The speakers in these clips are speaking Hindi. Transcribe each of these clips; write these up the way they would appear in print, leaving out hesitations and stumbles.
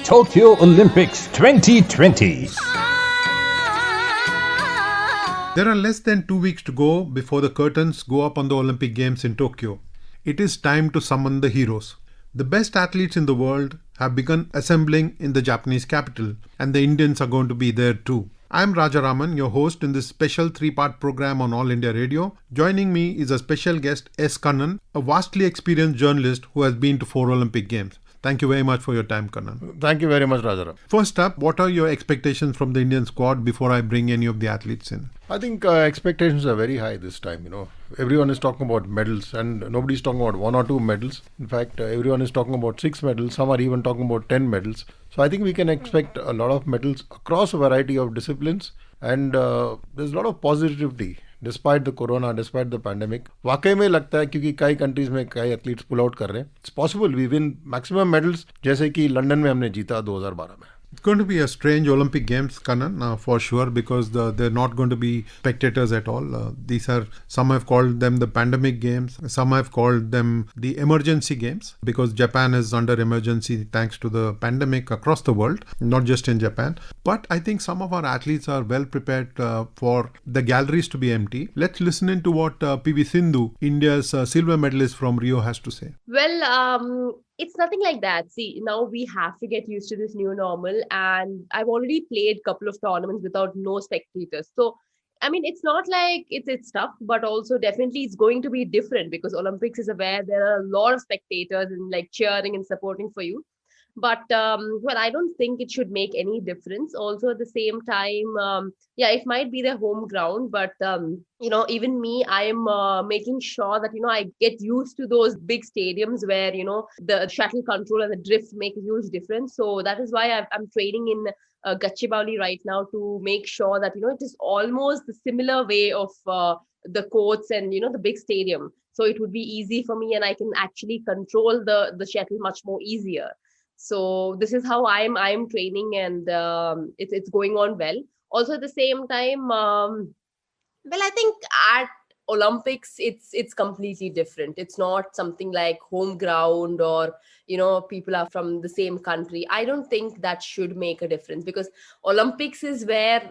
Tokyo Olympics 2020. There are less than 2 weeks to go before the curtains go up on the Olympic Games in Tokyo. It is time to summon the heroes. The best athletes in the world have begun assembling in the Japanese capital, and the Indians are going to be there too. I'm Rajaraman, your host in this special 3-part program on All India Radio. Joining me is a special guest, S. Kannan, a vastly experienced journalist who has been to 4 Olympic Games. Thank you very much for your time, Kannan. Thank you very much, Rajaram. First up, what are your expectations from the Indian squad before I bring any of the athletes in? I think expectations are very high this time. Everyone is talking about medals, and nobody's talking about 1 or 2 medals. In fact, everyone is talking about 6 medals. Some are even talking about 10 medals. So I think we can expect a lot of medals across a variety of disciplines, and there's a lot of positivity despite the corona, despite the pandemic. वाकई में लगता है क्योंकि कई कंट्रीज में कई एथलीट्स पुल आउट कर रहे हैं. It's possible we win maximum medals जैसे कि लंदन में हमने जीता 2012 में. It's going to be a strange Olympic Games, Kannan, for sure, because they're not going to be spectators at all. Some have called them the pandemic games, some have called them the emergency games, because Japan is under emergency thanks to the pandemic across the world, not just in Japan. But I think some of our athletes are well prepared for the galleries to be empty. Let's listen into what PV Sindhu, India's silver medalist from Rio, has to say. Well, it's nothing like that. See, now we have to get used to this new normal, and I've already played a couple of tournaments without no spectators. So, I mean, it's not like it's tough, but also definitely it's going to be different because Olympics is where there are a lot of spectators and like cheering and supporting for you. But well, I don't think it should make any difference. Also, at the same time, yeah, it might be their home ground, but even me, I am making sure that I get used to those big stadiums where the shuttle control and the drift make a huge difference. So that is why I'm training in Gachibowli right now to make sure that it is almost the similar way of the courts and the big stadium. So it would be easy for me, and I can actually control the shuttle much more easier. So this is how I'm training, and it's going on well. Also at the same time, well, I think at Olympics it's completely different. It's not something like home ground or people are from the same country. I don't think that should make a difference because Olympics is where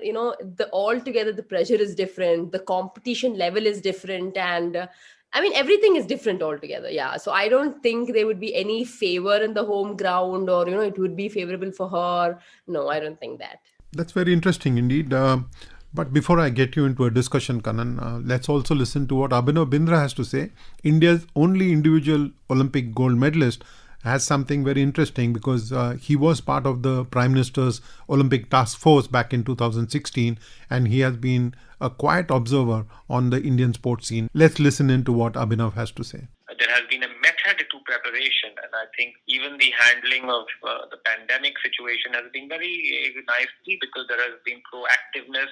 altogether the pressure is different, the competition level is different, and I mean, everything is different altogether. Yeah. So I don't think there would be any favor in the home ground or, it would be favorable for her. No, I don't think that. That's very interesting indeed. But before I get you into a discussion, Kannan, let's also listen to what Abhinav Bindra has to say. India's only individual Olympic gold medalist has something very interesting because he was part of the Prime Minister's Olympic Task Force back in 2016, and he has been a quiet observer on the Indian sports scene. Let's listen into what Abhinav has to say. There has been a method to preparation, and I think even the handling of the pandemic situation has been very nicely because there has been proactiveness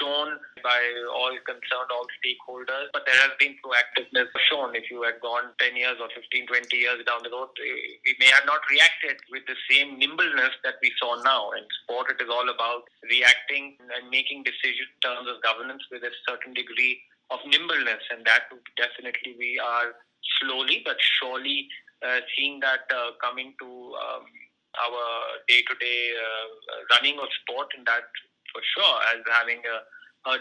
shown by all concerned, all stakeholders, but there has been proactiveness shown. If you had gone 10 years or 15, 20 years down the road, we may have not reacted with the same nimbleness that we saw now. In sport, it is all about reacting and making decisions in terms of governance with a certain degree of nimbleness, and that definitely we are slowly but surely seeing that coming to our day-to-day running of sport, and that for sure as having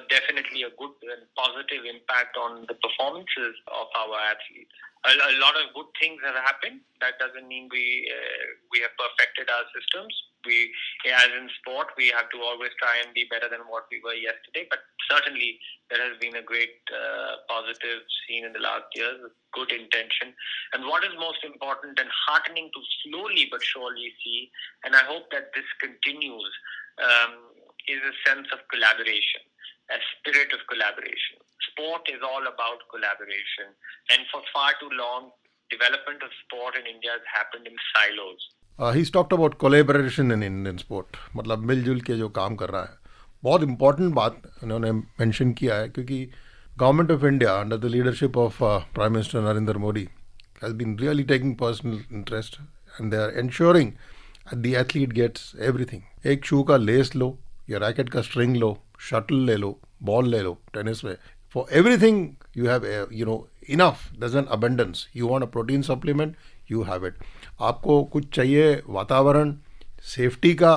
definitely a good and positive impact on the performances of our athletes. A lot of good things have happened. That doesn't mean we have perfected our systems. As in sport, we have to always try and be better than what we were yesterday. But certainly there has been a great positive seen in the last years, with good intention. And what is most important and heartening to slowly but surely see, and I hope that this continues, is a sense of collaboration, a spirit of collaboration. Sport is all about collaboration. And for far too long, development of sport in India has happened in silos. He's talked about collaboration in Indian sport. मतलब मिलजुल के जो काम कर रहा है. बहुत important बात उन्होंने mention किया है क्योंकि Government of India under the leadership of Prime Minister Narendra Modi has been really taking personal interest, and they are ensuring that the athlete gets everything. एक शू का लेस लो, या रैकेट का स्ट्रिंग लो, शटल ले लो, बॉल ले लो टेनिस में. For everything you have, enough. There's an abundance. You want a protein supplement, you have it. आपको कुछ चाहिए वातावरण, सेफ्टी का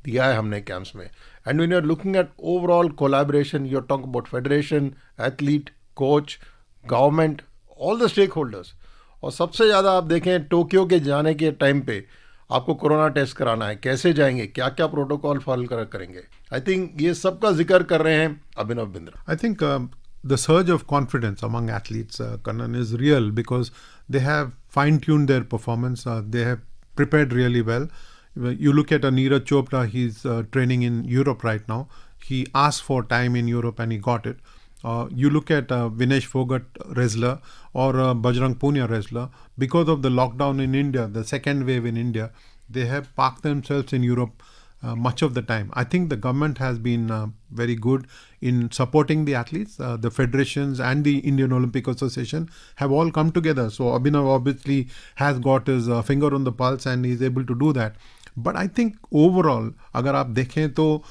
दिया है हमने कैंप्स में. And when you are looking at overall collaboration, you are talking about federation, athlete, coach, government, all the stakeholders. और सबसे ज़्यादा आप देखें टोक्यो के जाने के टाइम पे आपको कोरोना टेस्ट कराना है, कैसे जाएंगे, क्या क्या प्रोटोकॉल फॉलो करेंगे. आई थिंक ये सब का जिक्र कर रहे हैं Abhinav Bindra. I think the surge of confidence among athletes, Kannan, is real because they have fine-tuned their performance. They have prepared really well. You look at Neeraj Chopra, he's training in Europe right now. He asked for time in Europe and he got it. You look at Vinesh Phogat wrestler or Bajrang Punia wrestler, because of the lockdown in India, the second wave in India, they have parked themselves in Europe much of the time. I think the government has been very good in supporting the athletes. The federations and the Indian Olympic Association have all come together. So Abhinav obviously has got his finger on the pulse and he is able to do that. But I think overall, अगर आप देखें तो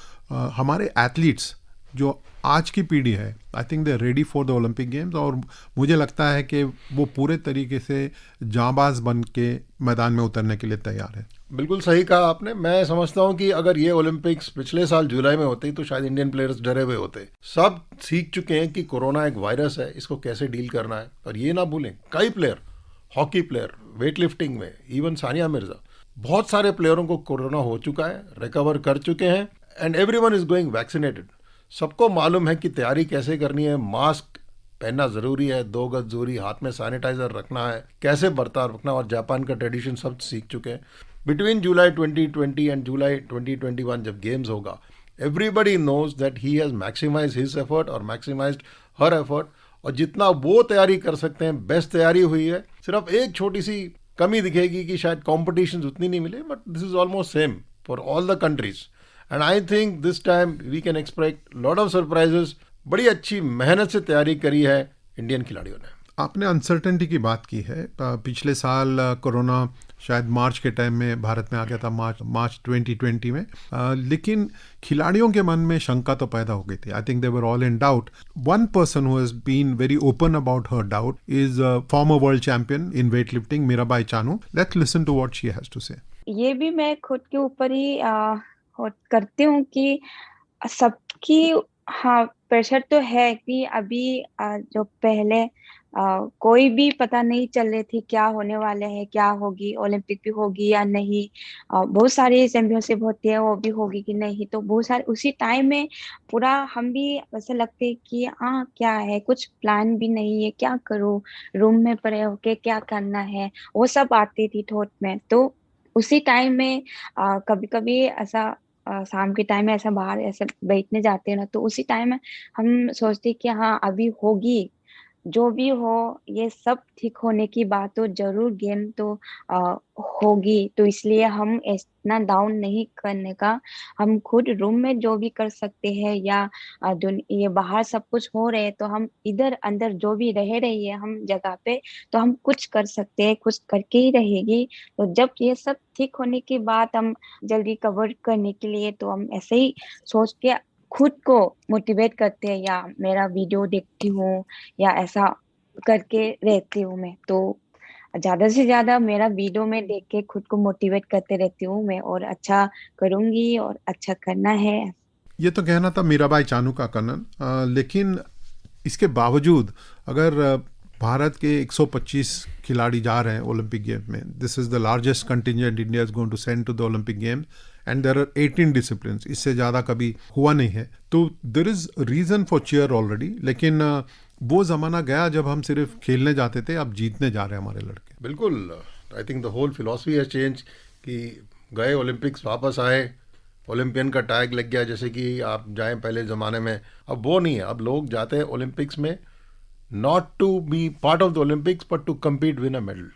हमारे athletes जो आज की पीढ़ी है, I think they are ready for the Olympic games. और मुझे लगता है कि वो पूरे तरीके से जांबाज बन के मैदान में उतरने के लिए तैयार है. बिल्कुल सही कहा आपने. मैं समझता हूँ कि अगर ये ओलंपिक्स पिछले साल जुलाई में होते तो शायद इंडियन प्लेयर्स डरे हुए होते. सब सीख चुके हैं कि कोरोना एक वायरस है, इसको कैसे डील करना है. और ये ना भूलें, कई player, hockey player, weight lifting में, इवन सानिया मिर्जा, बहुत सारे प्लेयरों को कोरोना हो चुका है, रिकवर कर चुके हैं. And everyone is going vaccinated. सबको मालूम है कि तैयारी कैसे करनी है, मास्क पहनना ज़रूरी है, 2 गज दूरी, हाथ में सैनिटाइजर रखना है, कैसे बर्ताव रखना. और जापान का ट्रेडिशन सब सीख चुके हैं. बिटवीन जुलाई 2020 एंड जुलाई 2021 जब गेम्स होगा, everybody knows that he has maximise his effort और मैक्सिमाइज्ड हर एफर्ट. और जितना वो तैयारी कर सकते हैं, बेस्ट तैयारी हुई है. सिर्फ एक छोटी सी कमी दिखेगी कि शायद कॉम्पिटिशन उतनी नहीं मिले, but this is almost same for all the countries. And I think this time we can expect lot of surprises. बड़ी अच्छी मेहनत से तैयारी करी है इंडियन खिलाड़ियों ने. आपने अनसर्टेनिटी की बात की है. पिछले साल कोरोना शायद मार्च के टाइम में भारत में आ गया था, मार्च 2020 में. लेकिन खिलाड़ियों के मन में शंका तो पैदा हो गई थी. I think they were all in doubt. One person who has been very open about her doubt is former world champion in weightlifting Mirabai Chanu. Let's listen to what she has to say. ये भी मैं खुद के ऊपर ही करती हूँ कि सबकी प्रेशर तो है कि अभी जो पहले कोई भी पता नहीं चल रही थी क्या होने वाले है, क्या होगी, ओलंपिक भी होगी या नहीं. बहुत सारी चैंपियनशिप होती है, वो भी होगी कि नहीं. तो बहुत सारे उसी टाइम में पूरा हम भी ऐसा लगते है कि क्या है, कुछ प्लान भी नहीं है, क्या करूँ, रूम में पड़े होके क्या करना है, वो सब आती थी थॉट में. तो उसी टाइम में कभी कभी ऐसा शाम के टाइम में ऐसा बाहर ऐसे बैठने जाते हैं ना, तो उसी टाइम में हम सोचते कि अभी होगी, जो भी हो, ये सब ठीक होने की बात तो जरूर गेम तो होगी. तो इसलिए हम इतना डाउन नहीं करने का, हम खुद रूम में जो भी कर सकते हैं या ये बाहर सब कुछ हो रहे हैं, तो हम इधर अंदर जो भी रह रही है हम जगह पे, तो हम कुछ कर सकते हैं, कुछ करके ही रहेगी. तो जब ये सब ठीक होने की बात हम जल्दी कवर करने के लिए, तो हम ऐसे ही सोच के खुद को मोटिवेट करते हैं, या मेरा वीडियो देखती हूँ या ऐसा करके रहती हूँ. मैं तो ज्यादा से ज्यादा मेरा वीडियो में देख के खुद को मोटिवेट करते रहती हूँ मैं, और अच्छा करूंगी और अच्छा करना है. ये तो कहना था मीराबाई चानू का, कन्नन. लेकिन इसके बावजूद अगर भारत के 125 खिलाड़ी जा रहे हैं ओलंपिक गेम में, this is the largest contingent India is going to send to the Olympic games and there are 18 disciplines. इससे ज़्यादा कभी हुआ नहीं है. तो there is reason for cheer already. लेकिन वो ज़माना गया जब हम सिर्फ खेलने जाते थे, अब जीतने जा रहे हैं हमारे लड़के. बिल्कुल. I think the whole philosophy has change कि गए ओलंपिक्स, वापस आए, ओलंपियन का टैग लग गया, जैसे कि आप जाएं पहले ज़माने में. अब वो नहीं है. अब लोग जाते हैं ओलंपिक्स में not to be part of the Olympics but to compete win a medal.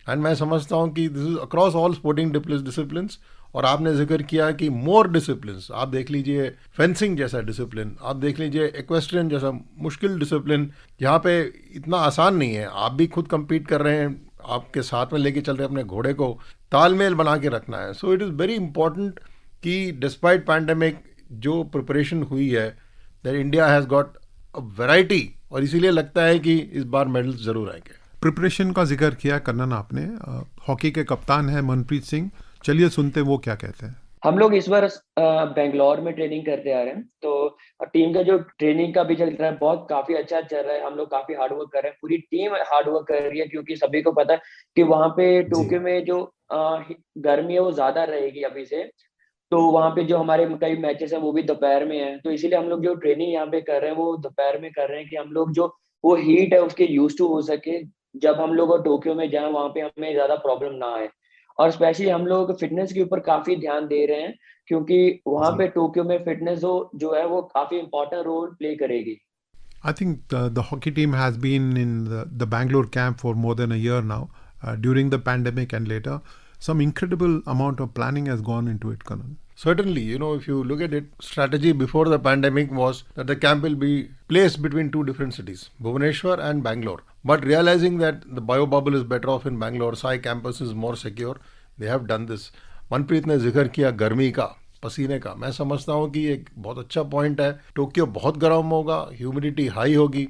And मैं समझता हूँ कि this is across all sporting disciplines. और आपने जिक्र किया कि मोर डिसिप्लिन्स. आप देख लीजिए फेंसिंग जैसा डिसिप्लिन, आप देख लीजिए इक्वेस्ट्रियन जैसा मुश्किल डिसिप्लिन, जहाँ पे इतना आसान नहीं है. आप भी खुद कम्पीट कर रहे हैं, आपके साथ में लेके चल रहे हैं अपने घोड़े को, तालमेल बना के रखना है. So it is very important कि डिस्पाइट पैंडेमिक जो प्रिपरेशन हुई है, that India has got a variety. और इसीलिए लगता है कि इस बार मेडल्स जरूर आएंगे. प्रिपरेशन का जिक्र किया कन्नन आपने. हॉकी के कप्तान हैं मनप्रीत सिंह. चलिए सुनते वो क्या कहते हैं. हम लोग इस बार बेंगलोर में ट्रेनिंग करते आ रहे हैं, तो टीम का जो ट्रेनिंग का भी चल रहा है बहुत काफी अच्छा चल रहा है। हम लोग काफी हार्ड वर्क कर रहे हैं, पूरी टीम हार्ड वर्क कर रही है, क्योंकि सभी को पता है कि वहां पे टोक्यो में जो गर्मी है वो ज्यादा रहेगी अभी से। तो वहां पे जो हमारे कई मैचेस हैं वो भी दोपहर में है, तो इसीलिए हम लोग जो ट्रेनिंग यहाँ पे कर रहे हैं वो दोपहर में कर रहे हैं, कि हम लोग जो वो हीट है उसके यूज टू हो सके, जब हम लोग टोक्यो में जाए वहां पे हमें ज्यादा प्रॉब्लम ना आए। और स्पेशली हम लोग फिटनेस के ऊपर काफी ध्यान दे रहे हैं, क्योंकि वहां पे टोक्यो में फिटनेस जो है वो काफी इंपॉर्टेंट रोल प्ले करेगी। I think the hockey team has been in the Bangalore camp for more than a year now. During the pandemic and later, some incredible amount of planning has gone into it, Kanan. Certainly, if you look at it, strategy before the pandemic was that the camp will be placed between two different cities, Bhubaneswar and Bangalore. But realizing that the bio bubble is better off in Bangalore, Sai campus is more secure, they have done this. Manpreet ने जिक्र किया गर्मी का, पसीने का। मैं समझता हूँ कि एक बहुत अच्छा पॉइंट है। टोक्यो बहुत गर्म होगा, ह्यूमिडिटी हाई होगी,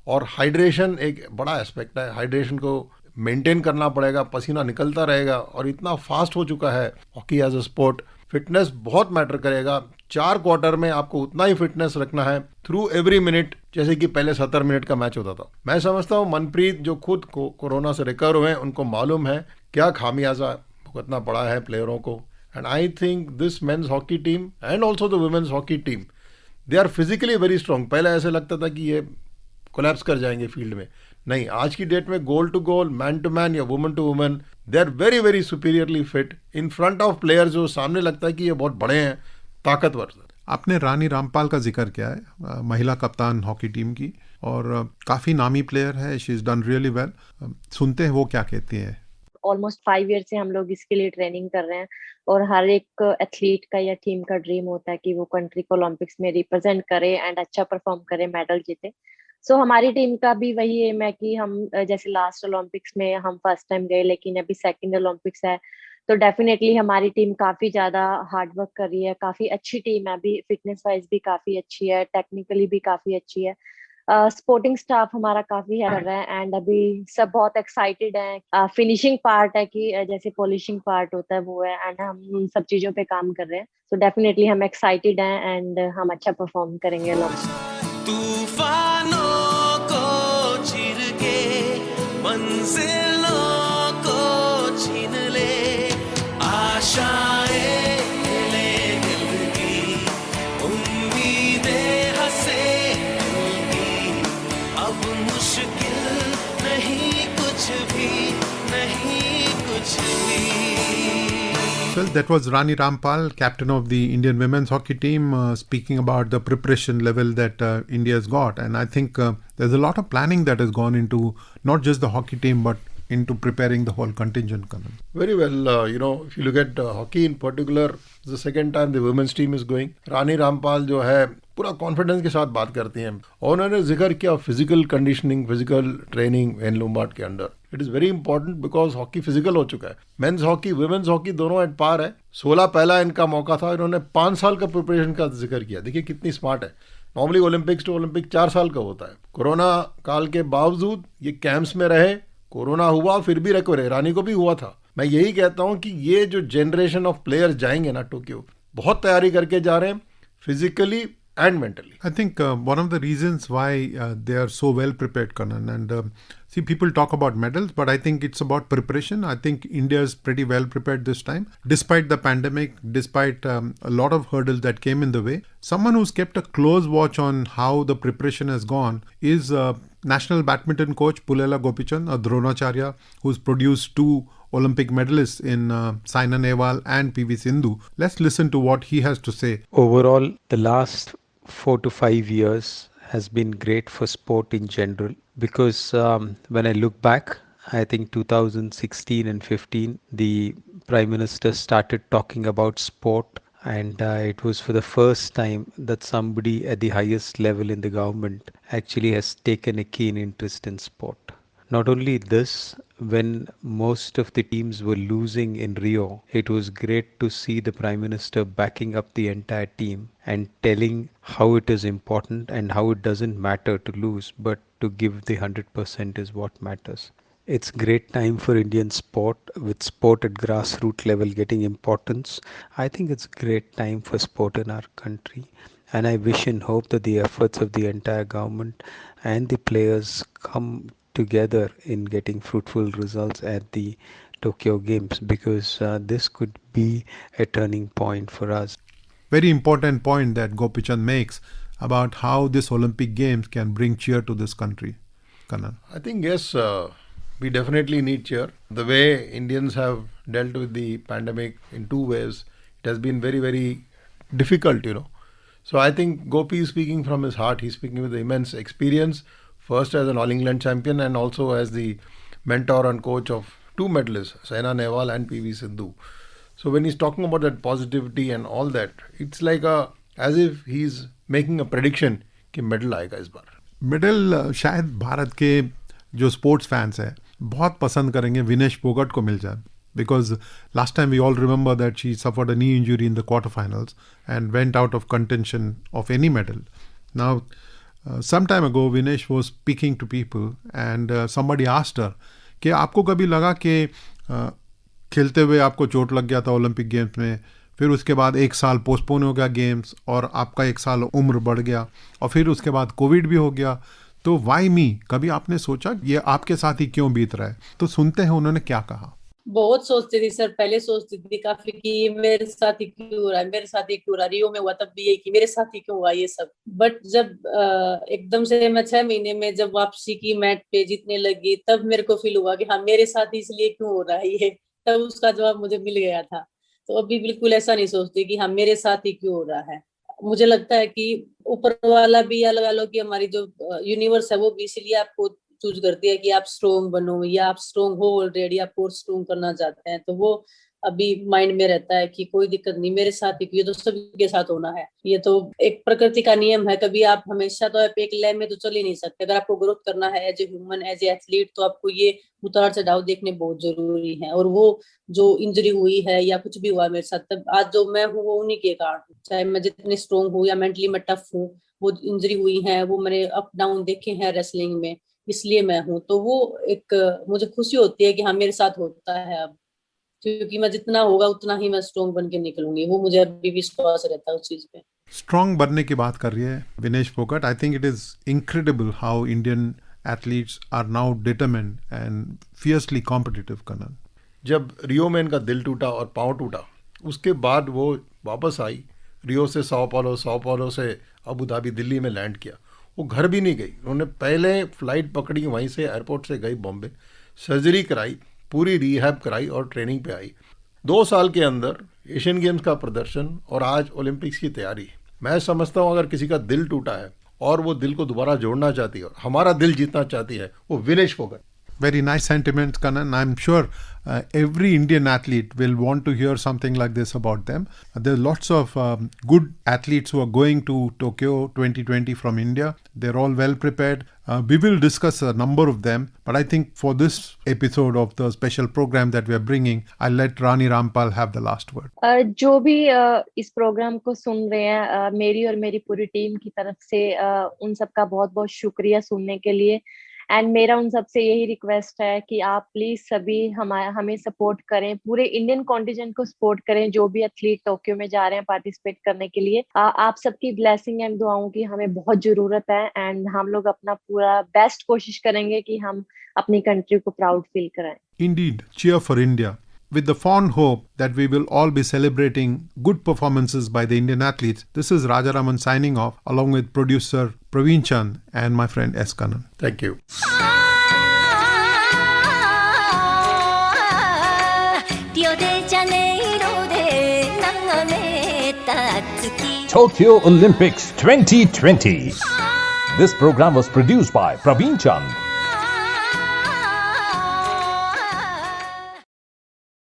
और हाइड्रेशन एक बड़ा एस्पेक्ट है। हाइड्रेशन को मेंटेन करना पड़ेगा, पसीना निकलता रहेगा, और इतना फास्ट हो चुका है hockey as a sport. Fitness बहुत मैटर करेगा। 4 क्वार्टर में आपको उतना ही फिटनेस रखना है थ्रू एवरी मिनट, जैसे कि पहले 70 मिनट का मैच होता था। मैं समझता हूँ मनप्रीत जो खुद कोरोना से रिकवर हुए हैं, उनको मालूम है क्या खामियाजा भुगतना पड़ा है प्लेयरों को। And I think this men's hockey team and also the women's hockey team, they are physically very strong. पहले ऐसे लगता था कि ये कोलैप्स कर जाएंगे फील्ड में, नहीं, आज की डेट में goal to goal, man to man या woman to woman, they are very very superiorly fit in front of players जो सामने लगता है कि ये बहुत बड़े हैं, ताकतवर। आपने रानी रामपाल का जिक्र किया है, महिला कप्तान हॉकी टीम की, और काफी नामी प्लेयर है, she is done really well. सुनते हैं वो क्या कहती है। ऑलमोस्ट 5 ईयर से हम लोग इसके लिए ट्रेनिंग कर रहे हैं, और हर एक एथलीट का या टीम का ड्रीम होता है कि वो कंट्री को ओलंपिक्स में रिप्रेजेंट करे एंड अच्छा परफॉर्म करे, मेडल जीते। सो हमारी टीम का भी वही एम है कि हम जैसे लास्ट ओलंपिक्स में हम फर्स्ट टाइम गए, लेकिन अभी सेकंड ओलंपिक्स है, तो डेफिनेटली हमारी टीम काफी ज्यादा हार्ड वर्क कर रही है। काफी अच्छी टीम है, अभी फिटनेस वाइज भी काफी अच्छी है, टेक्निकली भी काफी अच्छी है। सपोर्टिंग स्टाफ हमारा काफी हेल्प कर रहा है, एंड अभी सब बहुत एक्साइटेड हैं। फिनिशिंग पार्ट है कि जैसे पॉलिशिंग पार्ट होता है वो है, एंड हम सब चीजों पे काम कर रहे हैं। सो डेफिनेटली हम एक्साइटेड हैं एंड हम अच्छा परफॉर्म करेंगे तूफानों को चीर के मंजिलों को छीन ले, आशाएं ले दिल की, उम्मीदें हंसे दिल की, अब मुश्किल नहीं कुछ भी, नहीं कुछ भी। Well, that was Rani Rampal, captain of the Indian women's hockey team, speaking about the preparation level that India's got. And I think there's a lot of planning that has gone into not just the hockey team, but into preparing the whole contingent. Kanan. Very well. If you look at hockey in particular, it's the second time the women's team is going. Rani Rampal जो है पूरा कॉन्फिडेंस के साथ बात करती हैं, और उन्होंने जिक्र किया physical conditioning, physical training Wayne Lombard के under. It is very important because hockey physical हो चुका है। मेंस हॉकी, वुमेन्स हॉकी दोनों एट पार है। 16 पहला इनका मौका था, इन्होंने 5 साल का प्रिपरेशन का जिक्र किया। देखिए कितनी स्मार्ट है। नॉर्मली ओलंपिक्स टू ओलंपिक 4 साल का होता है। कोरोना काल के बावजूद ये कैंप्स में रहे, कोरोना हुआ फिर भी रिकवर, रानी को भी हुआ था। मैं यही कहता हूँ कि ये जो जनरेशन ऑफ प्लेयर्स जाएंगे ना टोक्यो, बहुत तैयारी करके जा रहे हैं physically and mentally. I think one of the reasons why they are so well prepared, Kanan, and see, people talk about medals, but I think it's about preparation. I think India is pretty well prepared this time, despite the pandemic, despite a lot of hurdles that came in the way. Someone who's kept a close watch on how the preparation has gone is national badminton coach Pulela Gopichand, a Dronacharya, who's produced 2 Olympic medalists in Saina Nehwal and PV Sindhu. Let's listen to what he has to say. Overall, the last 4 to 5 years has been great for sport in general, because when I look back, I think 2016 and 15, the Prime Minister started talking about sport, and it was for the first time that somebody at the highest level in the government actually has taken a keen interest in sport. Not only this, when most of the teams were losing in Rio, it was great to see the Prime Minister backing up the entire team and telling how it is important and how it doesn't matter to lose, but to give the 100% is what matters. It's great time for Indian sport, with sport at grassroots level getting importance. I think it's great time for sport in our country, and I wish and hope that the efforts of the entire government and the players come together in getting fruitful results at the Tokyo Games, because this could be a turning point for us. Very important point that Gopichand makes about how this Olympic Games can bring cheer to this country. Kannan. I think yes, we definitely need cheer. The way Indians have dealt with the pandemic in two ways, it has been very, very difficult, So I think Gopi is speaking from his heart. He's speaking with immense experience, first as an All England champion and also as the mentor and coach of two medalists, Saina Nehwal and PV Sindhu. So when he's talking about that positivity and all that, it's like as if he's making a prediction कि मेडल आएगा इस बार. मेडल शायद भारत के जो स्पोर्ट्स फैंस हैं बहुत पसंद करेंगे विनेश फोगट को मिल जाए, because last time we all remember that she suffered a knee injury in the quarterfinals and went out of contention of any medal. Now, some time ago, Vinesh was speaking to people and somebody asked her कि आपको कभी लगा कि खेलते हुए आपको चोट लग गया था ओलंपिक गेम्स में, फिर उसके बाद एक साल पोस्टपोन हो गया गेम्स और आपका एक साल उम्र बढ़ गया और फिर उसके बाद कोविड भी हो गया, तो वाई मी, कभी आपने सोचा ये आपके साथ ही क्यों बीत रहा है? तो सुनते हैं उन्होंने क्या कहा. बहुत सोचती थी सर, पहले सोचती थी काफी कि मेरे साथ ही क्यों हो रहा है, मेरे साथ ही क्यों हो रहा है. रियो में हुआ तब भी यही कि मेरे साथ ही क्यों हुआ ये सब. बट जब एकदम से मैं 6 महीने में जब वापसी की मैट पे जीतने लगी, तब मेरे को फील हुआ कि हाँ मेरे साथ ही इसलिए क्यों हो रहा है ये. तब उसका जवाब मुझे मिल गया था. तो अभी बिल्कुल ऐसा नहीं सोचती कि हाँ मेरे साथ ही क्यों हो रहा है. मुझे लगता है कि ऊपर वाला भी या लगा लो कि हमारी जो यूनिवर्स है वो भी इसलिए आपको चूज करती है कि आप स्ट्रोंग बनो, या आप स्ट्रोंग हो ऑलरेडी, आप और स्ट्रोंग करना चाहते हैं. तो वो अभी माइंड में रहता है कि कोई दिक्कत नहीं, मेरे साथ ही, ये तो सबके साथ होना है. ये तो एक प्रकृति का नियम है. कभी आप हमेशा तो आप एक लय में तो चल ही नहीं सकते. अगर आपको ग्रोथ करना है as a human, as a athlete, तो आपको ये उतार चढ़ाव देखने बहुत जरूरी है. और वो जो इंजरी हुई है या कुछ भी हुआ मेरे साथ, तब आज जो मैं हूँ वो उन्हीं के कारण. चाहे मैं जितने स्ट्रोंग हूँ या मेंटली मैं टफ हूँ, वो इंजरी हुई है, वो मैंने अप डाउन देखे हैं रेसलिंग में, इसलिए मैं हूँ. तो वो एक मुझे खुशी होती है कि हाँ मेरे साथ होता है अब, क्योंकि मैं जितना होगा उतना ही मैं स्ट्रॉन्ग बन के निकलूंगी. वो मुझे अभी भी विश्वास रहता है उस चीज पे. स्ट्रॉन्ग बनने की बात कर रही है Vinesh Phogat. I think it is incredible how Indian athletes are now determined and fiercely competitive. Kanan, जब रियो में इनका दिल टूटा और पाँव टूटा, उसके बाद वो वापस आई. रियो से साओ पाउलो से अबू धाबी, दिल्ली में लैंड किया. वो घर भी नहीं गई. उन्होंने पहले फ्लाइट पकड़ी, वहीं से एयरपोर्ट से गई बॉम्बे, सर्जरी कराई, पूरी रिहैब कराई और ट्रेनिंग पे आई. 2 साल के अंदर एशियन गेम्स का प्रदर्शन और आज ओलंपिक्स की तैयारी. मैं समझता हूँ अगर किसी का दिल टूटा है और वो दिल को दोबारा जोड़ना चाहती है और हमारा दिल जीतना चाहती है, वो Vinesh Phogat. Very nice sentiments, Kanan. I'm sure every Indian athlete will want to hear something like this about them. There are lots of good athletes who are going to Tokyo 2020 from India. They're all well prepared. We will discuss a number of them, but I think for this episode of the special program that we are bringing, I'll let Rani Rampal have the last word. जो भी इस प्रोग्राम को सुन रहे हैं, मेरी और मेरी पूरी टीम की तरफ से उन सबका बहुत बहुत शुक्रिया सुनने के लिए. एंड मेरा उन सबसे यही रिक्वेस्ट है कि आप प्लीज सभी हमें सपोर्ट करें, पूरे इंडियन कॉन्टिजेंट को सपोर्ट करें, जो भी एथलीट टोक्यो में जा रहे हैं पार्टिसिपेट करने के लिए. आप सबकी ब्लेसिंग एंड दुआओं की हमें बहुत जरूरत है. एंड हम लोग अपना पूरा बेस्ट कोशिश करेंगे कि हम अपनी कंट्री को प्राउड फील कराएं. Indeed, cheer for India. With the fond hope that we will all be celebrating good performances by the Indian athletes, this is Rajaraman signing off along with producer Praveen Chand and my friend S. Kanan. Thank you. Tokyo Olympics 2020. This program was produced by Praveen Chand.